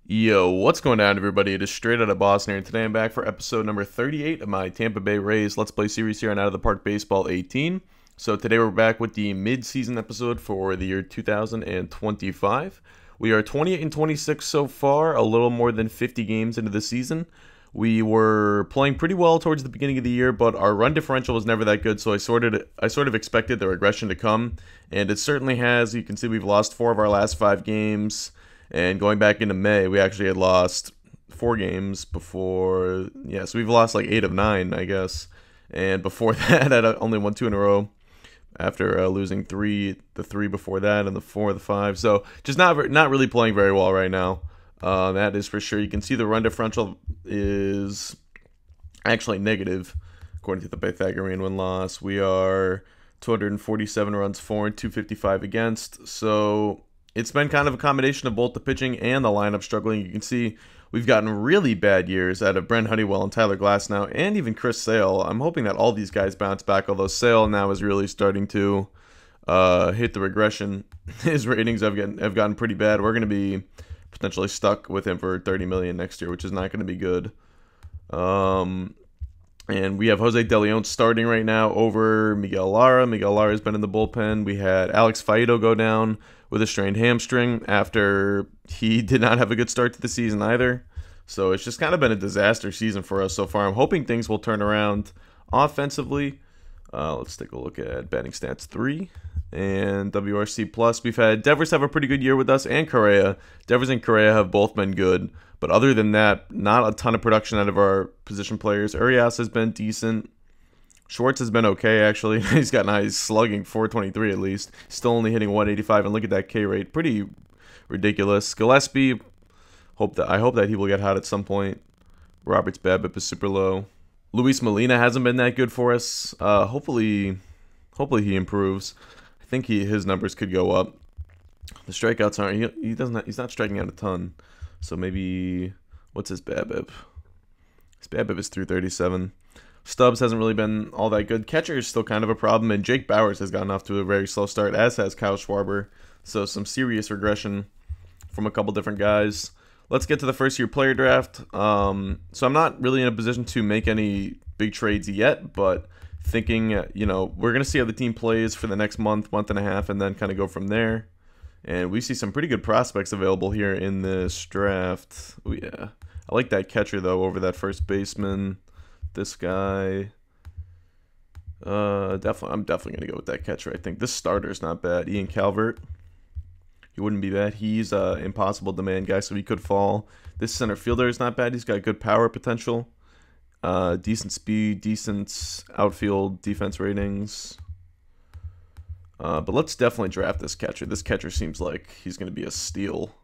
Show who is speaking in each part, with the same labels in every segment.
Speaker 1: Yo, what's going on, everybody? It is Straight Out of Boston here, and today I'm back for episode number 38 of my Tampa Bay Rays Let's Play series here on Out of the Park Baseball 18. So today we're back with the mid-season episode for the year 2025. We are 28 and 26 so far, a little more than 50 games into the season. We were playing pretty well towards the beginning of the year, but our run differential was never that good, so I sort of expected the regression to come, and it certainly has. You can see we've lost 4 of our last 5 games. And going back into May, we actually had lost 4 games before. Yeah, so we've lost like 8 of 9, I guess. And before that, I only won 2 in a row after losing the 3 before that, and the 4 of the 5. So just not really playing very well right now. That is for sure. You can see the run differential is actually negative, according to the Pythagorean win-loss. We are 247 runs for and 255 against. So it's been kind of a combination of both the pitching and the lineup struggling. You can see we've gotten really bad years out of Brent Honeywell and Tyler Glasnow and even Chris Sale. I'm hoping that all these guys bounce back, although Sale now is really starting to hit the regression. His ratings have gotten pretty bad. We're going to be potentially stuck with him for $30 million next year, which is not going to be good. And we have Jose De Leon starting right now over Miguel Lara. Miguel Lara has been in the bullpen. We had Alex Faedo go down with a strained hamstring after he did not have a good start to the season either. So it's just kind of been a disaster season for us so far. I'm hoping things will turn around offensively. Let's take a look at batting stats 3 and WRC+. We've had Devers have a pretty good year with us, and Correa. Devers and Correa have both been good. But other than that, not a ton of production out of our position players. Urias has been decent. Schwartz has been okay, actually. He's got nice slugging, 423 at least. Still only hitting 185, and look at that K rate. Pretty ridiculous. Gillespie, I hope that he will get hot at some point. Roberts' BABIP is super low. Luis Molina hasn't been that good for us. Hopefully he improves. I think his numbers could go up. The strikeouts aren't. He's not striking out a ton. So maybe, what's his BABIP? His BABIP is 337. Stubbs hasn't really been all that good. Catcher is still kind of a problem, and Jake Bowers has gotten off to a very slow start, as has Kyle Schwarber. So some serious regression from a couple different guys. Let's get to the first-year player draft. So I'm not really in a position to make any big trades yet, but thinking, we're going to see how the team plays for the next month and a half, and then kind of go from there. And we see some pretty good prospects available here in this draft. Oh, yeah. I like that catcher, though, over that first baseman. This guy. I'm definitely going to go with that catcher, I think. This starter's not bad. Ian Calvert. He wouldn't be bad. He's an impossible demand guy, so he could fall. This center fielder is not bad. He's got good power potential. Decent speed, decent outfield defense ratings. But let's definitely draft this catcher. This catcher seems like he's going to be a steal.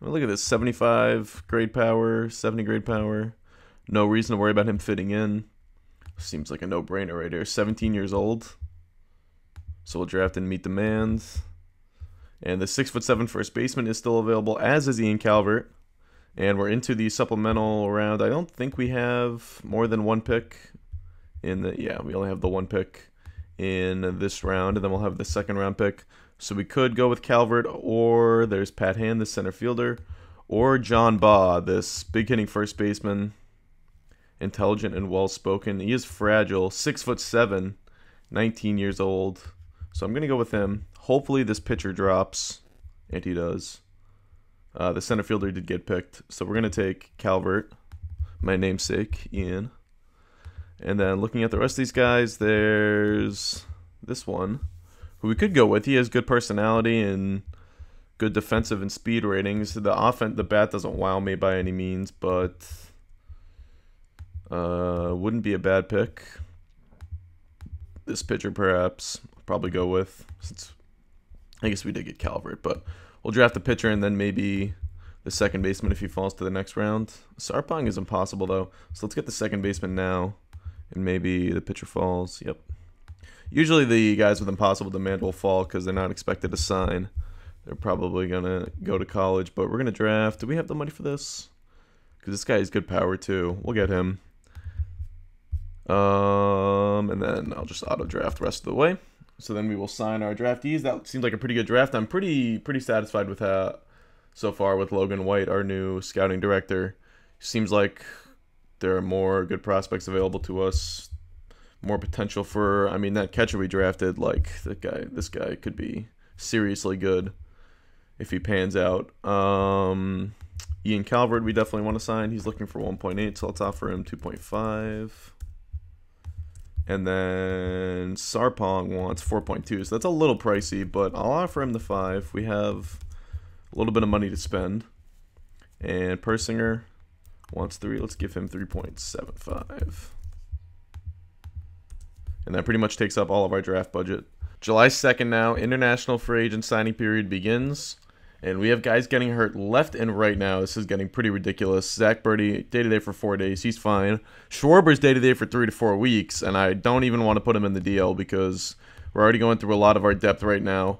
Speaker 1: I mean, look at this, 75 grade power, 70 grade power. No reason to worry about him fitting in. Seems like a no-brainer right here. 17 years old. So we'll draft and meet demand. And the 6'7" first baseman is still available, as is Ian Calvert. And we're into the supplemental round. I don't think we have more than one pick in the... Yeah, we only have the one pick in this round, and then we'll have the second round pick. So we could go with Calvert, or there's Pat Hand, the center fielder, or John Baugh, this big hitting first baseman, intelligent and well spoken. He is fragile, 6'7", 19 years old. So I'm gonna go with him. Hopefully this pitcher drops, and he does. The center fielder did get picked, so we're gonna take Calvert, my namesake, Ian. And then looking at the rest of these guys, there's this one, who we could go with. He has good personality and good defensive and speed ratings. The bat doesn't wow me by any means, but wouldn't be a bad pick. This pitcher, perhaps, I'll probably go with, since I guess we did get Calvert, but we'll draft the pitcher and then maybe the second baseman if he falls to the next round. Sarpong is impossible, though, so let's get the second baseman now. And maybe the pitcher falls. Yep. Usually the guys with impossible demand will fall because they're not expected to sign. They're probably going to go to college. But we're going to draft. Do we have the money for this? Because this guy has good power too. We'll get him. And then I'll just auto-draft the rest of the way. So then we will sign our draftees. That seems like a pretty good draft. I'm pretty satisfied with so far with Logan White, our new scouting director. Seems like there are more good prospects available to us. More potential for, I mean, that catcher we drafted, like, this guy could be seriously good if he pans out. Ian Calvert, we definitely want to sign. He's looking for 1.8, so let's offer him 2.5. And then Sarpong wants 4.2, so that's a little pricey, but I'll offer him the 5. We have a little bit of money to spend. And Persinger wants 3. Let's give him 3.75. And that pretty much takes up all of our draft budget. July 2nd now, international free agent signing period begins. And we have guys getting hurt left and right now. This is getting pretty ridiculous. Zach Birdie, day-to-day for 4 days. He's fine. Schwarber's day-to-day for 3 to 4 weeks. And I don't even want to put him in the DL because we're already going through a lot of our depth right now.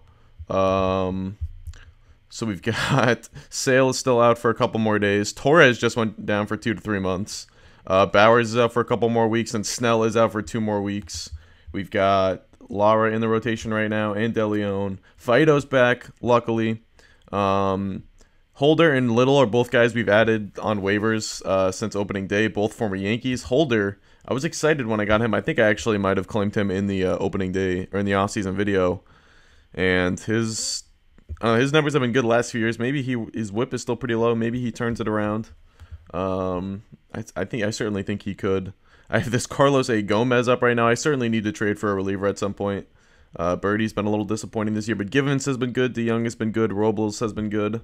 Speaker 1: So we've got Sale is still out for a couple more days. Torres just went down for 2 to 3 months. Bowers is out for a couple more weeks. And Snell is out for 2 more weeks. We've got Lara in the rotation right now and DeLeon. Fido's back, luckily. Holder and Little are both guys we've added on waivers since opening day, both former Yankees. Holder, I was excited when I got him. I think I actually might have claimed him in the opening day or in the offseason video. And his numbers have been good the last few years. Maybe his whip is still pretty low. Maybe he turns it around. I certainly think he could. I have this Carlos A. Gomez up right now. I certainly need to trade for a reliever at some point. Birdie's been a little disappointing this year, but Givens has been good. DeYoung has been good. Robles has been good.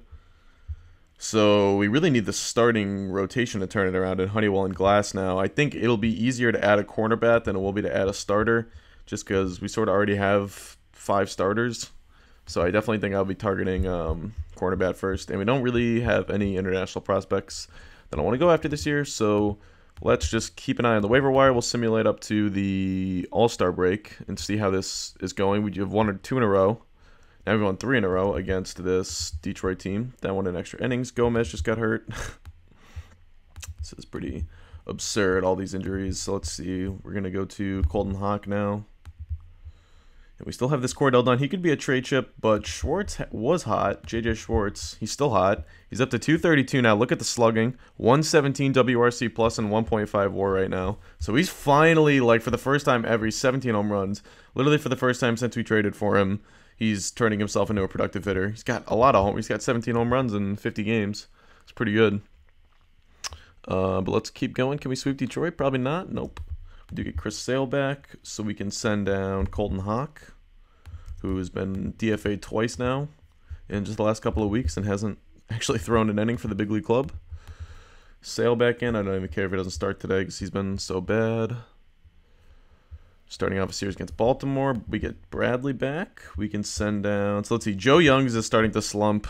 Speaker 1: So we really need the starting rotation to turn it around in Honeywell and Glass now. I think it'll be easier to add a cornerback than it will be to add a starter, just because we sort of already have 5 starters. So I definitely think I'll be targeting cornerback first. And we don't really have any international prospects that I want to go after this year, so let's just keep an eye on the waiver wire. We'll simulate up to the All-Star break and see how this is going. We have 1 or 2 in a row. Now we've won 3 in a row against this Detroit team. That won in extra innings. Gomez just got hurt. This is pretty absurd, all these injuries. So let's see. We're going to go to Colton Hawk now. And we still have this Cordell Dunn. He could be a trade chip, but Schwartz was hot. JJ Schwartz, he's still hot. He's up to 232 now. Look at the slugging. 117 WRC plus and 1.5 WAR right now. So he's finally, like, for the first time ever, 17 home runs. Literally for the first time since we traded for him, he's turning himself into a productive hitter. He's got a lot of home. He's got 17 home runs in 50 games. It's pretty good. But let's keep going. Can we sweep Detroit? Probably not. Nope. We do get Chris Sale back, so we can send down Colton Hawk, who has been DFA'd twice now in just the last couple of weeks and hasn't actually thrown an inning for the big league club. Sale back in. I don't even care if he doesn't start today because he's been so bad. Starting off a series against Baltimore, we get Bradley back. We can send down... So let's see. Joe Youngs is starting to slump.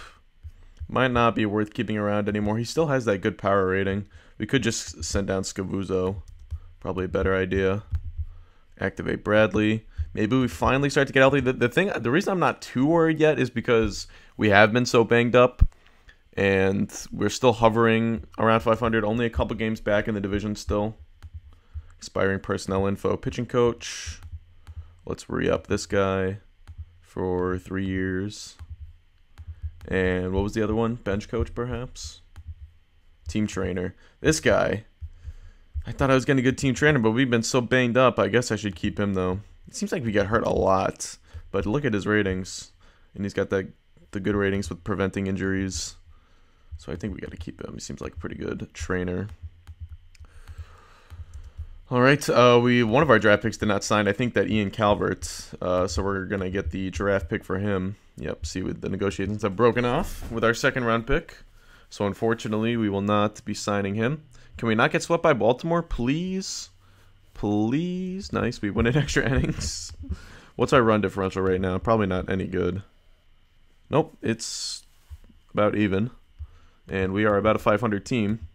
Speaker 1: Might not be worth keeping around anymore. He still has that good power rating. We could just send down Scavuzzo. Probably a better idea. Activate Bradley. Maybe we finally start to get healthy. The reason I'm not too worried yet is because we have been so banged up, and we're still hovering around 500. Only a couple games back in the division still. Expiring personnel info. Pitching coach. Let's re-up this guy for 3 years. And what was the other one? Bench coach, perhaps? Team trainer. This guy. I thought I was getting a good team trainer, but we've been so banged up. I guess I should keep him, though. It seems like we get hurt a lot. But look at his ratings. And he's got the good ratings with preventing injuries. So I think we got to keep him. He seems like a pretty good trainer. All right. One of our draft picks did not sign. I think that Ian Calvert. So we're going to get the draft pick for him. Yep. See, the negotiations have broken off with our second round pick. So unfortunately, we will not be signing him. Can we not get swept by Baltimore, please? Please. Nice. We win in extra innings. What's our run differential right now? Probably not any good. Nope. It's about even. And we are about a 500 team.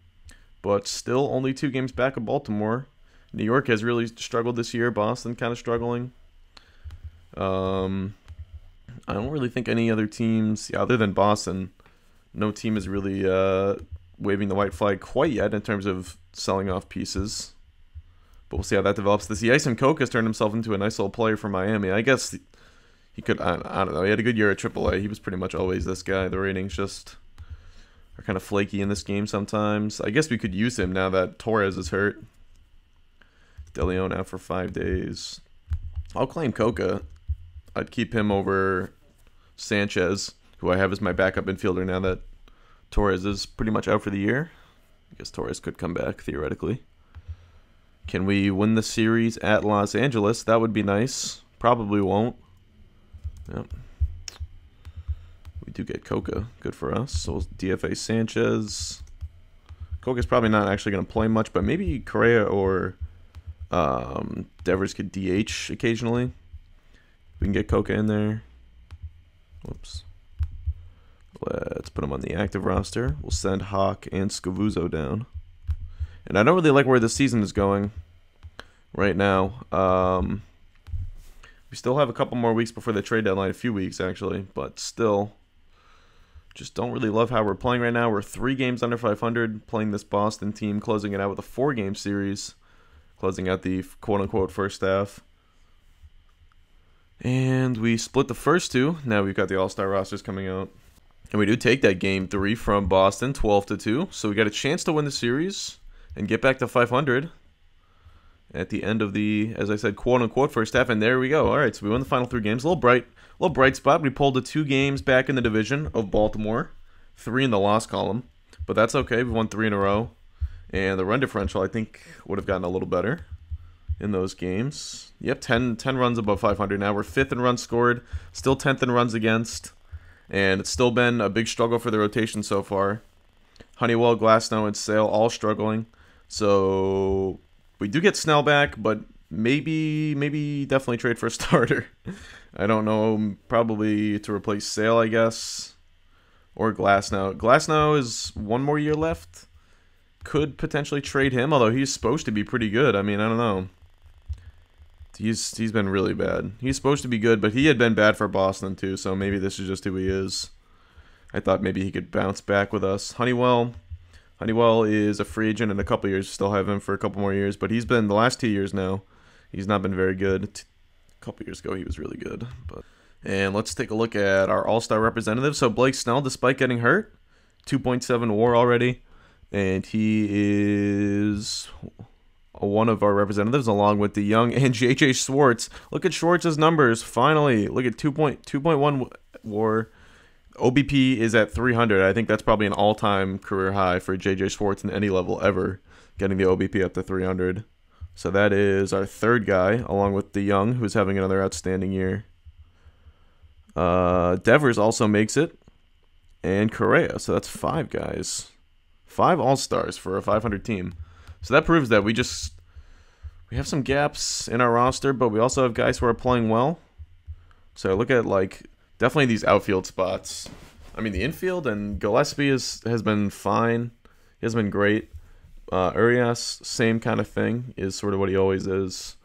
Speaker 1: But still only 2 games back of Baltimore. New York has really struggled this year. Boston kind of struggling. I don't really think any other teams, other than Boston, no team is really waving the white flag quite yet in terms of selling off pieces. But we'll see how that develops. This Yason Koch has turned himself into a nice little player for Miami. I guess he could, I don't know, he had a good year at AAA. He was pretty much always this guy. The ratings just are kind of flaky in this game sometimes. I guess we could use him now that Torres is hurt. De Leon out for 5 days. I'll claim Coca. I'd keep him over Sanchez, who I have as my backup infielder now that Torres is pretty much out for the year. I guess Torres could come back, theoretically. Can we win the series at Los Angeles? That would be nice. Probably won't. Yep. We do get Coca. Good for us. So we'll DFA Sanchez. Coca's probably not actually going to play much, but maybe Correa or Devers could DH occasionally. We can get Coca in there. Whoops. Let's put him on the active roster. We'll send Hawk and Scavuzzo down. And I don't really like where the season is going right now. We still have a couple more weeks before the trade deadline. A few weeks, actually. But still, just don't really love how we're playing right now. We're 3 games under 500, playing this Boston team, closing it out with a 4-game series, closing out the quote-unquote first half. And we split the first 2. Now we've got the All-Star rosters coming out. And we do take that game 3 from Boston, 12-2. So we got a chance to win the series and get back to 500 at the end of the, as I said, quote-unquote first half. And there we go. All right, so we won the final 3 games. A little bright spot. We pulled the 2 games back in the division of Baltimore, 3 in the loss column. But that's okay. We won 3 in a row. And the run differential, I think, would have gotten a little better in those games. Yep, 10 runs above 500 now. We're 5th in runs scored, still 10th in runs against. And it's still been a big struggle for the rotation so far. Honeywell, Glasnow, and Sale all struggling. So we do get Snell back, but maybe definitely trade for a starter. I don't know, probably to replace Sale, I guess. Or Glasnow. Glasnow is 1 more year left. Could potentially trade him, although he's supposed to be pretty good. I mean, I don't know. He's been really bad. He's supposed to be good, but he had been bad for Boston too, so maybe this is just who he is. I thought maybe he could bounce back with us. Honeywell is a free agent in a couple years. Still have him for a couple more years, but he's been the last 2 years now. He's not been very good. A couple years ago, he was really good. And let's take a look at our All-Star representative. So Blake Snell, despite getting hurt, 2.7 WAR already, and he is one of our representatives, along with the young and JJ Schwartz. Look at Schwartz's numbers. Finally, look at 2.1 WAR. OBP is at 300. I think that's probably an all-time career high for JJ Schwartz in any level ever, getting the OBP up to 300. So that is our 3rd guy, along with the young, who's having another outstanding year. Devers also makes it, and Correa. So that's 5 guys. 5 All-Stars for a 500 team. So that proves that we have some gaps in our roster, but we also have guys who are playing well. So look at, like, definitely these outfield spots. I mean, the infield and Gillespie has been fine. He has been great. Urias, same kind of thing, is sort of what he always is.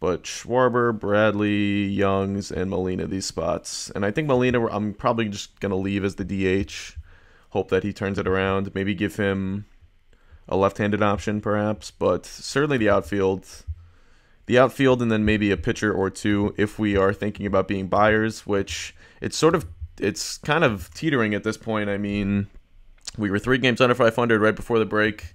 Speaker 1: But Schwarber, Bradley, Youngs, and Molina, these spots. And I think Molina, I'm probably just going to leave as the DH. Hope that he turns it around. Maybe give him a left-handed option, perhaps. But certainly the outfield. The outfield, and then maybe a pitcher or 2 if we are thinking about being buyers, which it's kind of teetering at this point. I mean, we were 3 games under 500 right before the break,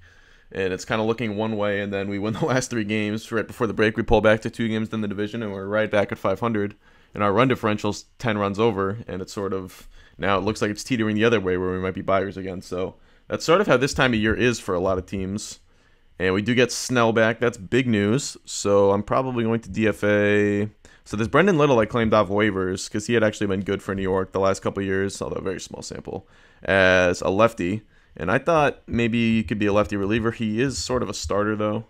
Speaker 1: and it's kind of looking one way, and then we win the last 3 games right before the break. We pull back to 2 games in the division, and we're right back at 500, and our run differential's 10 runs over, and it's sort of, now it looks like it's teetering the other way where we might be buyers again. So that's sort of how this time of year is for a lot of teams. And we do get Snell back. That's big news. So I'm probably going to DFA. So there's Brendan Little I claimed off waivers because he had actually been good for New York the last couple of years, although a very small sample, as a lefty. And I thought maybe he could be a lefty reliever. He is sort of a starter, though.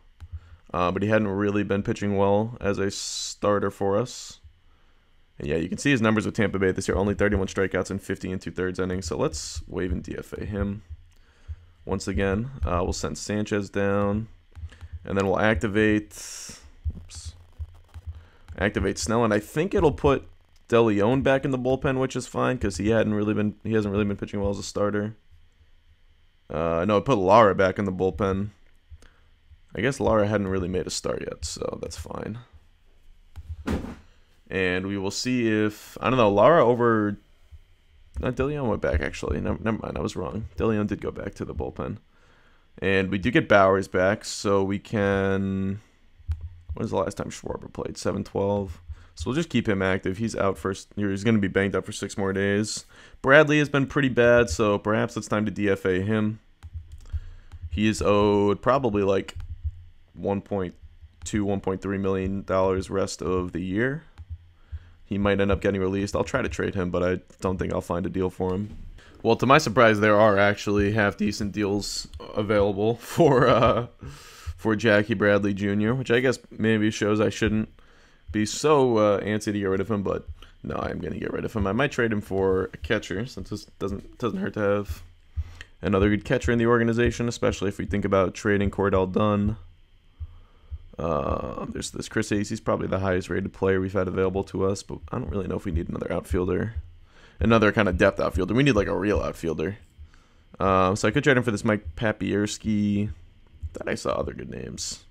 Speaker 1: But he hadn't really been pitching well as a starter for us. And yeah, you can see his numbers with Tampa Bay this year. Only 31 strikeouts and 50 2/3 innings. So let's waive and DFA him. Once again, we'll send Sanchez down, and then we'll activate Snell, and I think it'll put De Leon back in the bullpen, which is fine because he hasn't really been pitching well as a starter. No, it put Lara back in the bullpen. I guess Lara hadn't really made a start yet, so that's fine. And we will see if, I don't know, Lara over DeLeon went back, actually. No, never mind, I was wrong. DeLeon did go back to the bullpen. And we do get Bowers back, so we can... When was the last time Schwarber played? 7-12. So we'll just keep him active. He's out first. He's going to be banged up for 6 more days. Bradley has been pretty bad, so perhaps it's time to DFA him. He is owed probably like $1.2, $1.3 million rest of the year. He might end up getting released. I'll try to trade him, but I don't think I'll find a deal for him. Well, to my surprise, there are actually half-decent deals available for Jackie Bradley Jr., which I guess maybe shows I shouldn't be so antsy to get rid of him, but no, I'm going to get rid of him. I might trade him for a catcher, since this doesn't hurt to have another good catcher in the organization, especially if we think about trading Cordell Dunn. There's this Chris Ace. He's probably the highest rated player we've had available to us, but I don't really know if we need another outfielder. Another kind of depth outfielder. We need like a real outfielder. So I could trade him for this Mike Papierski. Thought I saw other good names.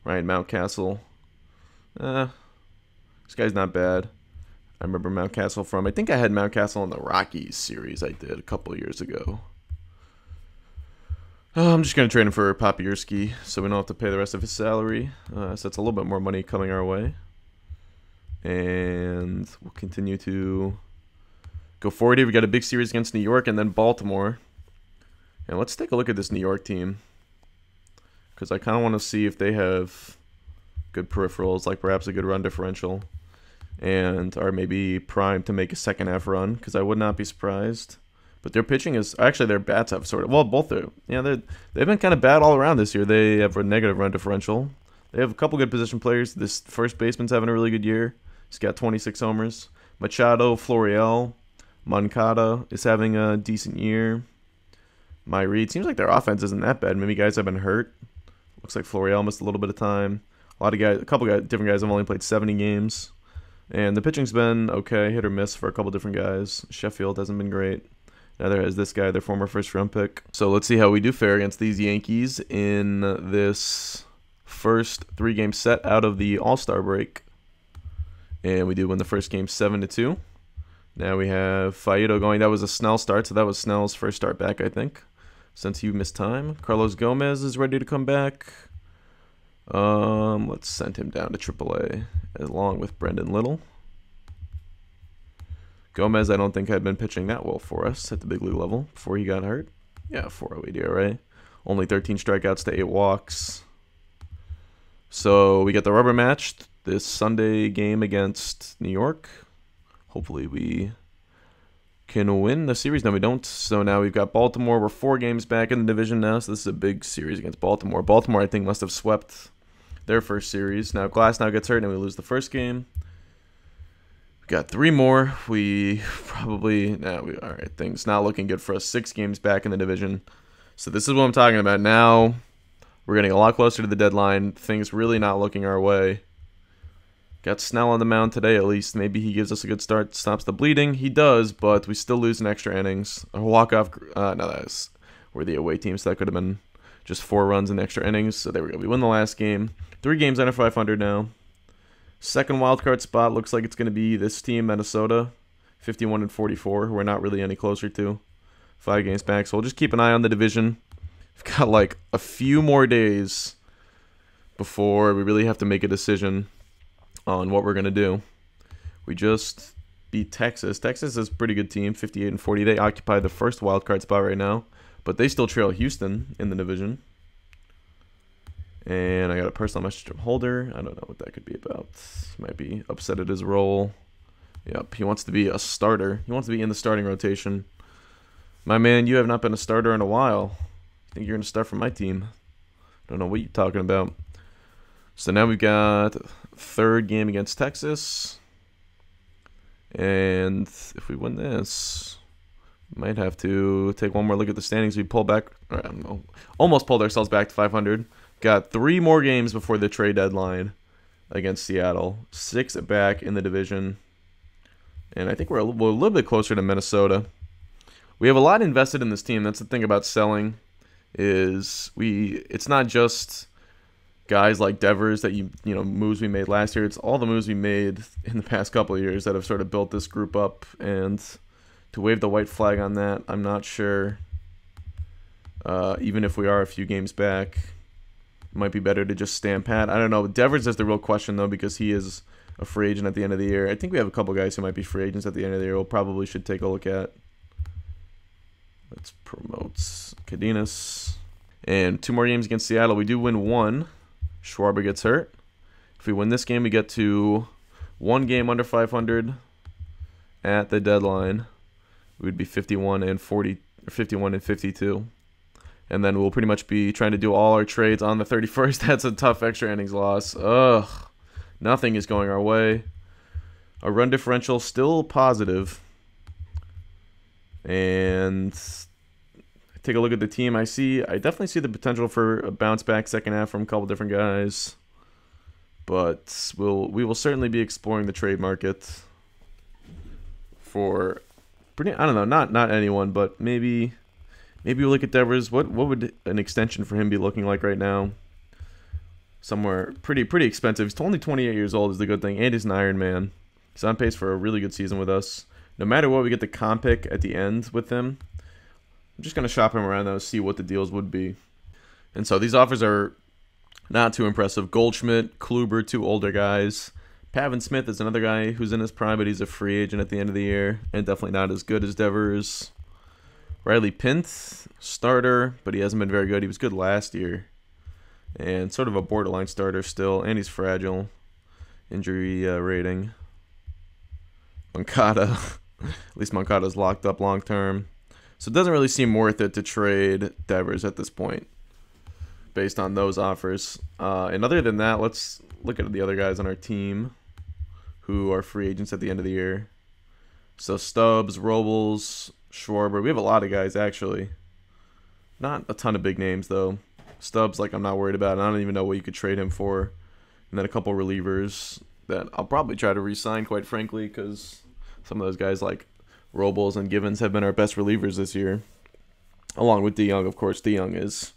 Speaker 1: Ryan Mountcastle. This guy's not bad. I remember Mountcastle from... I think I had Mountcastle in the Rockies series I did a couple of years ago. I'm just going to trade him for Papierski so we don't have to pay the rest of his salary. So that's a little bit more money coming our way. And we'll continue to go forward here. We got a big series against New York and then Baltimore. And let's take a look at this New York team, because I kind of want to see if they have good peripherals, like perhaps a good run differential, and are maybe primed to make a second half run, because I would not be surprised. But their pitching is actually, their bats have sort of, well, both are, yeah, they've been kind of bad all around this year. They have a negative run differential. They have a couple good position players. This first baseman's having a really good year. He's got 26 homers. Machado, Florial, Moncada is having a decent year. My read seems like their offense isn't that bad. Maybe guys have been hurt. Looks like Florial missed a little bit of time. A couple guys, different guys have only played 70 games. And the pitching's been okay, hit or miss for a couple different guys. Sheffield hasn't been great. Neither has this guy, their former first-round pick. So let's see how we do fare against these Yankees in this first 3-game set out of the All-Star break. And we do win the first game 7-2. Now we have Faedo going. That was a Snell start, so that was Snell's first start back, I think, since he missed time. Carlos Gomez is ready to come back. Let's send him down to AAA along with Brendan Little. Gomez, I don't think had been pitching that well for us at the big league level before he got hurt. Yeah, 4.08 ERA. Only 13 strikeouts to 8 walks. So we get the rubber match this Sunday game against New York. Hopefully we can win the series. No, we don't. So now we've got Baltimore. We're 4 games back in the division now, so this is a big series against Baltimore. Baltimore, I think, must have swept their first series. Now Glass now gets hurt and we lose the first game. Got 3 more. We probably... all right, things not looking good for us. 6 games back in the division. So this is what I'm talking about. Now we're getting a lot closer to the deadline. Things really not looking our way. Got Snell on the mound today at least. Maybe he gives us a good start, stops the bleeding. He does, but we still lose in extra innings. A walk-off... we're the away team, so that could have been just 4 runs in extra innings. So there we go. We win the last game. 3 games under 500 now. Second wildcard spot looks like it's going to be this team, Minnesota, 51-44, who we're not really any closer to. 5 games back, so we'll just keep an eye on the division. We've got like a few more days before we really have to make a decision on what we're going to do. We just beat Texas. Texas is a pretty good team, 58-40. They occupy the first wildcard spot right now, but they still trail Houston in the division. And I got a personal message from Holder. I don't know what that could be about. Might be upset at his role. Yep, he wants to be a starter. He wants to be in the starting rotation. My man, you have not been a starter in a while. I think you're going to start for my team. Don't know what you're talking about. So now we've got 3rd game against Texas. And if we win this, we might have to take one more look at the standings. We pull back, I don't know, almost pulled ourselves back to 500. Got 3 more games before the trade deadline against Seattle. 6 back in the division. And I think we're a little bit closer to Minnesota. We have a lot invested in this team. That's the thing about selling, is it's not just guys like Devers that you know, moves we made last year. It's all the moves we made in the past couple of years that have sort of built this group up and to wave the white flag on that. I'm not sure. Even if we are a few games back, it might be better to just stand pat. I don't know. Devers is the real question, though, because he is a free agent at the end of the year. I think we have a couple guys who might be free agents at the end of the year we'll probably should take a look at. Let's promote Cadenas. And 2 more games against Seattle. We do win 1. Schwarber gets hurt. If we win this game, we get to 1 game under 500 at the deadline. We would be 51 and 40, or 51 and 52. And then we'll pretty much be trying to do all our trades on the 31st. That's a tough extra innings loss. Ugh. Nothing is going our way. Our run differential still positive. And take a look at the team. I definitely see the potential for a bounce back second half from a couple different guys. But we will certainly be exploring the trade market for pretty, I don't know, not anyone, but maybe we look at Devers. What would an extension for him be looking like right now? Somewhere pretty expensive. He's only 28 years old is the good thing, and he's an Iron Man. He's on pace for a really good season with us. No matter what, we get the comp pick at the end with him. I'm just going to shop him around, though, see what the deals would be. And so these offers are not too impressive. Goldschmidt, Kluber, 2 older guys. Pavin Smith is another guy who's in his prime, but he's a free agent at the end of the year, and definitely not as good as Devers. Riley Pint, starter, but he hasn't been very good. He was good last year, and sort of a borderline starter still, and he's fragile. Injury rating. Moncada. At least Moncada's locked up long term. So it doesn't really seem worth it to trade Devers at this point based on those offers. And other than that, let's look at the other guys on our team who are free agents at the end of the year. So Stubbs, Robles, Schwarber. We have a lot of guys, actually. Not a ton of big names, though. Stubbs, like, I'm not worried about. I don't even know what you could trade him for. And then a couple relievers that I'll probably try to re-sign, quite frankly, because some of those guys like Robles and Givens have been our best relievers this year. Along with DeYoung, of course. DeYoung is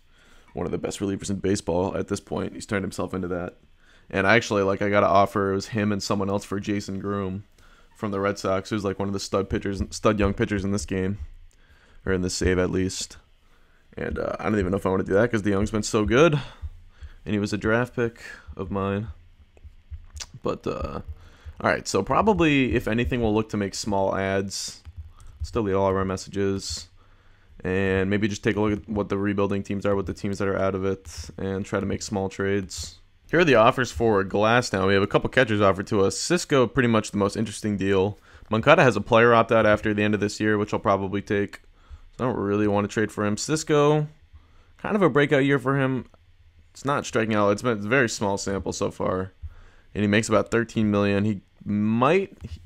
Speaker 1: one of the best relievers in baseball at this point. He's turned himself into that. And actually, like, I got an offer. It was him and someone else for Jason Groom from the Red Sox, who's like one of the stud young pitchers in this game, or in this save at least. And I don't even know if I want to do that because DeYoung's been so good, and he was a draft pick of mine. But all right, so probably if anything, we'll look to make small ads. Still delete all of our messages, and maybe just take a look at what the rebuilding teams are, what the teams that are out of it, and try to make small trades. Here are the offers for Glass now. We have a couple catchers offered to us. Cisco, pretty much the most interesting deal. Moncada has a player opt-out after the end of this year, which I'll probably take. So I don't really want to trade for him. Cisco, kind of a breakout year for him. It's not striking out. It's been a very small sample so far. And he makes about $13 million.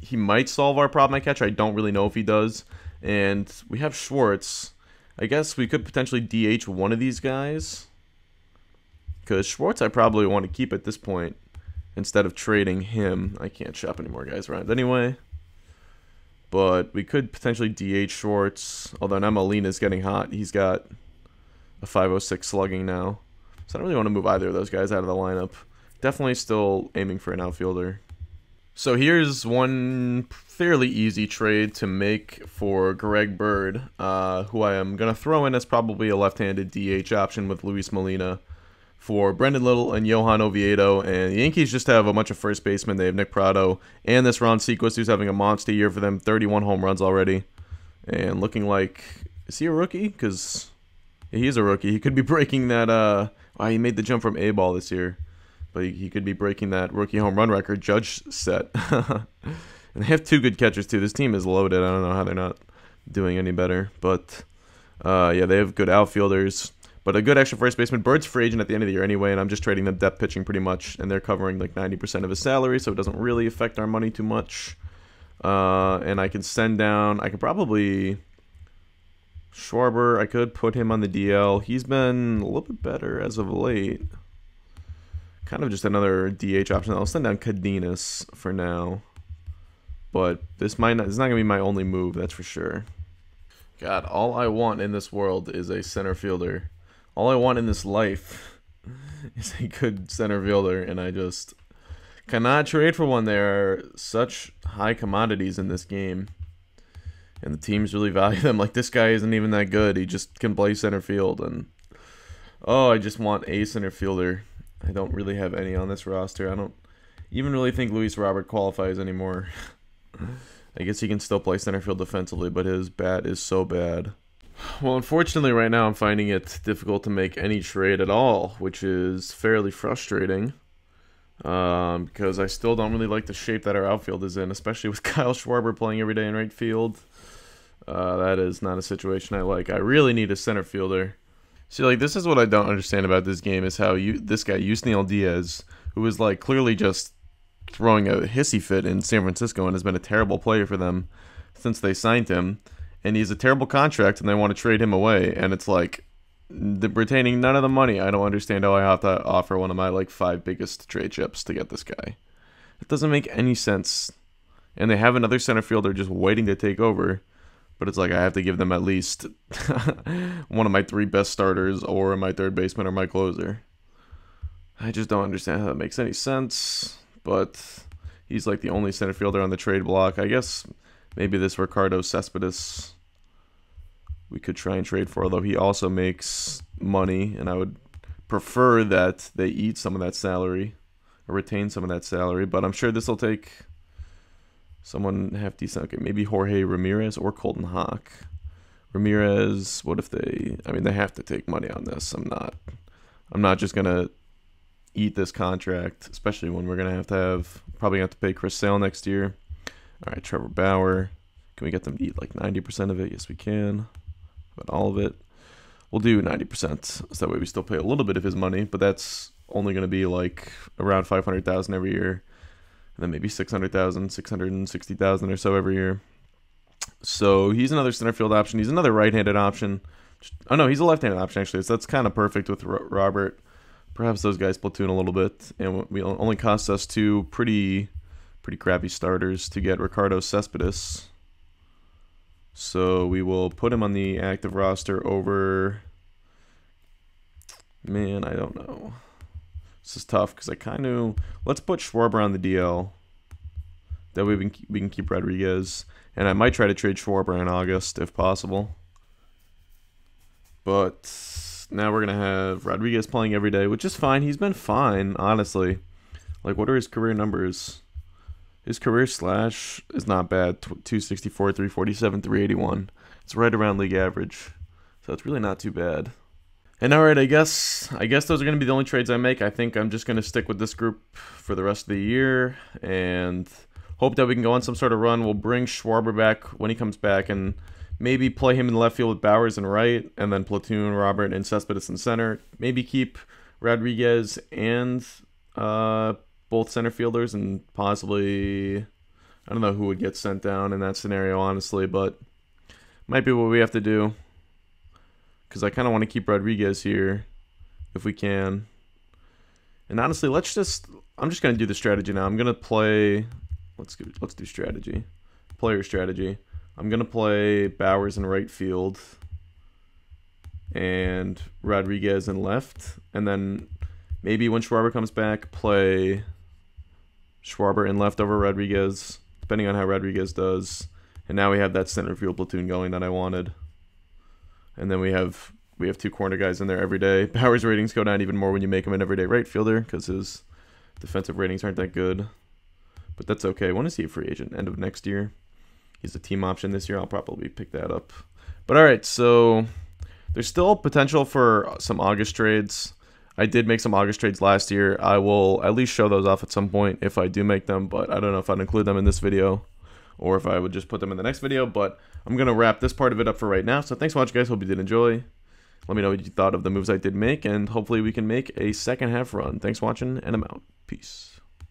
Speaker 1: He might solve our problem at catcher. I don't really know if he does. And we have Schwartz. I guess we could potentially DH one of these guys. Because Schwartz I probably want to keep at this point instead of trading him. I can't shop any more guys around anyway. But we could potentially DH Schwartz. Although now Molina's getting hot. He's got a 506 slugging now. So I don't really want to move either of those guys out of the lineup. Definitely still aiming for an outfielder. So here's one fairly easy trade to make for Greg Bird, who I am going to throw in as probably a left-handed DH option with Luis Molina, for Brendan Little and Johan Oviedo. And the Yankees just have a bunch of first basemen. They have Nick Pratto and this Ron Sequist, who's having a monster year for them. 31 home runs already. And looking like... Is he a rookie? Because he is a rookie. He could be breaking that... he made the jump from A-ball this year. But he could be breaking that rookie home run record Judge set. And they have 2 good catchers, too. This team is loaded. I don't know how they're not doing any better. But, yeah, they have good outfielders. But a good extra first baseman. Bird's free agent at the end of the year anyway, and I'm just trading them depth pitching pretty much, and they're covering like 90% of his salary, so it doesn't really affect our money too much. And I can send down... I could probably... Schwarber, I could put him on the DL. He's been a little bit better as of late. Kind of just another DH option. I'll send down Cadenas for now. But this not going to be my only move, that's for sure. God, all I want in this world is a center fielder. All I want in this life is a good center fielder, and I just cannot trade for one. There are such high commodities in this game. And the teams really value them. Like, this guy isn't even that good. He just can play center field. And, oh, I just want a center fielder. I don't really have any on this roster. I don't even really think Luis Robert qualifies anymore. I guess he can still play center field defensively, but his bat is so bad. Well, unfortunately, right now I'm finding it difficult to make any trade at all, which is fairly frustrating. Because I still don't really like the shape that our outfield is in, especially with Kyle Schwarber playing every day in right field. That is not a situation I like. I really need a center fielder. See, like, this is what I don't understand about this game, is how this guy, Yusniel Diaz, who is, like, clearly just throwing a hissy fit in San Francisco and has been a terrible player for them since they signed him, and he's a terrible contract, and they want to trade him away, and it's like, retaining none of the money. I don't understand how I have to offer one of my, like, 5 biggest trade chips to get this guy. It doesn't make any sense. And they have another center fielder just waiting to take over. But it's like I have to give them at least one of my 3 best starters or my third baseman or my closer. I just don't understand how that makes any sense. But he's like the only center fielder on the trade block. I guess maybe this Ricardo Cespedes we could try and trade for, although he also makes money, and I would prefer that they eat some of that salary or retain some of that salary. But I'm sure this will take someone half decent. Okay, maybe Jorge Ramirez or Colton Hawk. Ramirez, what if they... I mean, they have to take money on this. I'm not just going to eat this contract, especially when we're going to have probably have to pay Chris Sale next year. All right, Trevor Bauer. Can we get them to eat like 90% of it? Yes, we can. But all of it. We'll do 90%. So that way we still pay a little bit of his money, but that's only going to be like around $500,000 every year. And then maybe $600,000, $660,000 or so every year. So he's another center field option. He's another right-handed option. Oh, no, he's a left-handed option, actually. So that's kind of perfect with Robert. Perhaps those guys platoon a little bit. And we only cost us 2 pretty crappy starters to get Ricardo Cespedes. So we will put him on the active roster over... Man, I don't know. This is tough because I kind of... Let's put Schwarber on the DL. That way we can keep Rodriguez. And I might try to trade Schwarber in August if possible. But now we're going to have Rodriguez playing every day, which is fine. He's been fine, honestly. Like, what are his career numbers? His career slash is not bad. 264, 347, 381. It's right around league average. So it's really not too bad. And alright, I guess those are going to be the only trades I make. I think I'm just going to stick with this group for the rest of the year and hope that we can go on some sort of run. We'll bring Schwarber back when he comes back and maybe play him in the left field with Bowers and right, and then platoon Robert and Cespedes in center. Maybe keep Rodriguez and both center fielders, and possibly, I don't know who would get sent down in that scenario, honestly, but might be what we have to do. Because I kind of want to keep Rodriguez here, if we can. And honestly, I'm just going to do the strategy now. I'm going to play, let's do strategy. Player strategy. I'm going to play Bowers in right field and Rodriguez in left. And then maybe when Schwarber comes back, play Schwarber in left over Rodriguez, depending on how Rodriguez does. And now we have that center field platoon going that I wanted. And then we have 2 corner guys in there every day. Bowers' ratings go down even more when you make him an everyday right fielder because his defensive ratings aren't that good. But that's okay. When is he a free agent? End of next year. He's a team option this year. I'll probably pick that up. But all right, so there's still potential for some August trades. I did make some August trades last year. I will at least show those off at some point if I do make them, but I don't know if I'd include them in this video or if I would just put them in the next video. But I'm going to wrap this part of it up for right now. So thanks so much, guys. Hope you did enjoy. Let me know what you thought of the moves I did make, and hopefully we can make a second half run. Thanks for watching, and I'm out. Peace.